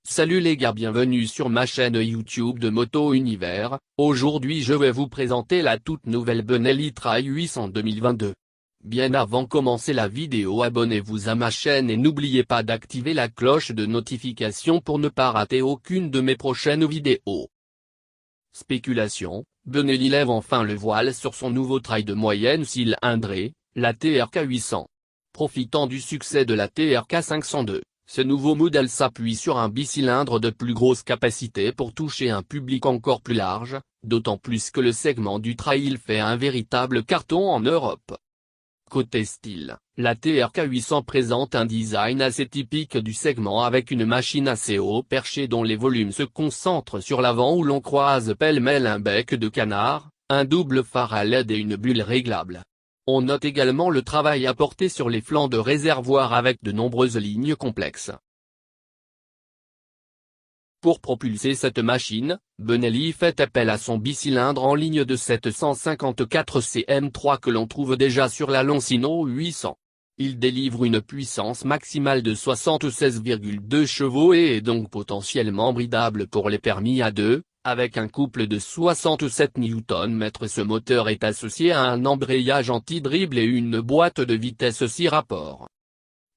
Salut les gars, bienvenue sur ma chaîne YouTube de Moto Univers. Aujourd'hui je vais vous présenter la toute nouvelle Benelli Trail 800 2022. Bien avant de commencer la vidéo, abonnez-vous à ma chaîne et n'oubliez pas d'activer la cloche de notification pour ne pas rater aucune de mes prochaines vidéos. Spéculation, Benelli lève enfin le voile sur son nouveau trail de moyenne cylindrée, la TRK 800. Profitant du succès de la TRK 502. Ce nouveau modèle s'appuie sur un bicylindre de plus grosse capacité pour toucher un public encore plus large, d'autant plus que le segment du trail fait un véritable carton en Europe. Côté style, la TRK 800 présente un design assez typique du segment avec une machine assez haut perchée dont les volumes se concentrent sur l'avant où l'on croise pêle-mêle un bec de canard, un double phare à LED et une bulle réglable. On note également le travail apporté sur les flancs de réservoir avec de nombreuses lignes complexes. Pour propulser cette machine, Benelli fait appel à son bicylindre en ligne de 754 cm3 que l'on trouve déjà sur la Lancino 800. Il délivre une puissance maximale de 76,2 chevaux et est donc potentiellement bridable pour les permis A2. Avec un couple de 67 Nm, ce moteur est associé à un embrayage anti-dribble et une boîte de vitesse 6 rapports.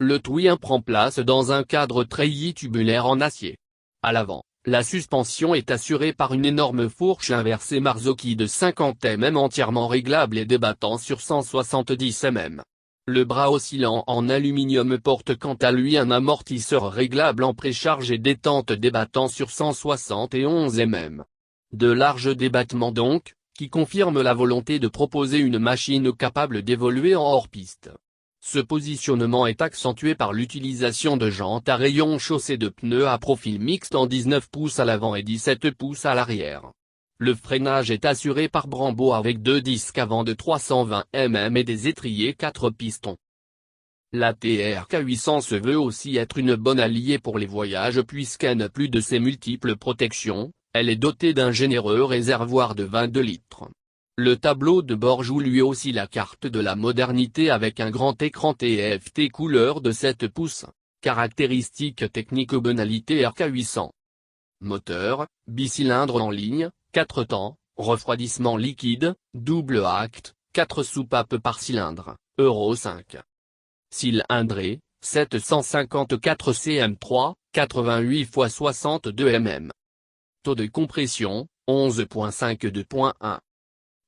Le tout prend place dans un cadre treillis tubulaire en acier. À l'avant, la suspension est assurée par une énorme fourche inversée Marzocchi de 50 mm entièrement réglable et débattant sur 170 mm. Le bras oscillant en aluminium porte quant à lui un amortisseur réglable en précharge et détente débattant sur 171 mm. De larges débattements donc, qui confirment la volonté de proposer une machine capable d'évoluer en hors-piste. Ce positionnement est accentué par l'utilisation de jantes à rayons chaussés de pneus à profil mixte en 19 pouces à l'avant et 17 pouces à l'arrière. Le freinage est assuré par Brembo avec deux disques avant de 320 mm et des étriers 4 pistons. La TRK 800 se veut aussi être une bonne alliée pour les voyages puisqu'en plus de ses multiples protections, elle est dotée d'un généreux réservoir de 22 litres. Le tableau de bord joue lui aussi la carte de la modernité avec un grand écran TFT couleur de 7 pouces. Caractéristiques techniques Benelli TRK 800. Moteur, bicylindre en ligne, 4 temps, refroidissement liquide, double acte, 4 soupapes par cylindre, Euro 5. Cylindré, 754 cm3, 88 x 62 mm. Taux de compression, 11.5 2.1.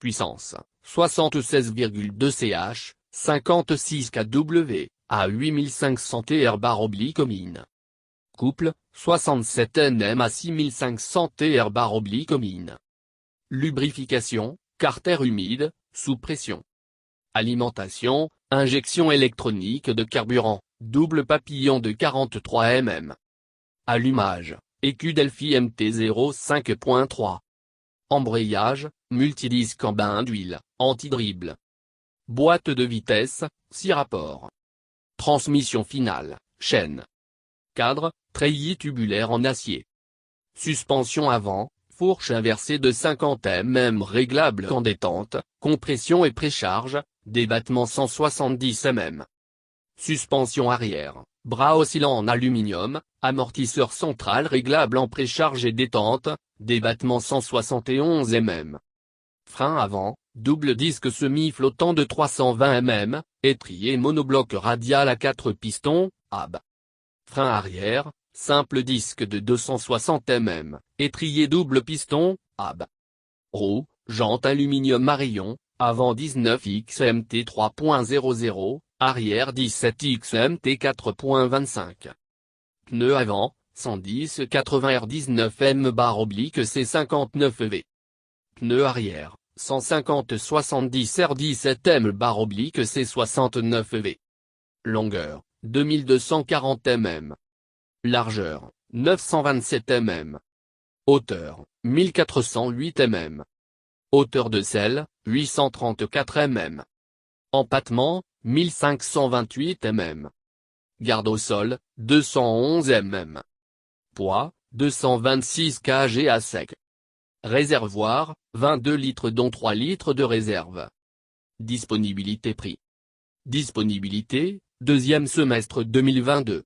Puissance, 76,2 ch, 56 kW, à 8500 Tr/min. Couple, 67 Nm à 6500 Tr/min. Lubrification, carter humide, sous pression. Alimentation, injection électronique de carburant, double papillon de 43 mm. Allumage, écu Delphi MT-05.3. Embrayage, multidisque en bain d'huile, anti-dribble. Boîte de vitesse, 6 rapports. Transmission finale, chaîne. Cadre, treillis tubulaire en acier. Suspension avant, fourche inversée de 50 mm réglable en détente, compression et précharge, débattement 170 mm. Suspension arrière, bras oscillant en aluminium, amortisseur central réglable en précharge et détente, débattement 171 mm. Frein avant, double disque semi-flottant de 320 mm, étrier monobloc radial à 4 pistons, AB. Frein arrière, simple disque de 260 mm, étrier double piston, AB. Roue, jante aluminium à rayons, avant 19 XMT 3.00, arrière 17 XMT 4.25. Pneus avant, 110 80 R 19 M/C59V. Pneus arrière, 150 70 R 17 M/C69V. Longueur, 2240 mm. Largeur, 927 mm. Hauteur, 1408 mm. Hauteur de selle, 834 mm. Empattement, 1528 mm. Garde au sol, 211 mm. Poids, 226 kg à sec. Réservoir, 22 litres dont 3 litres de réserve. Disponibilité prix. Disponibilité, deuxième semestre 2022.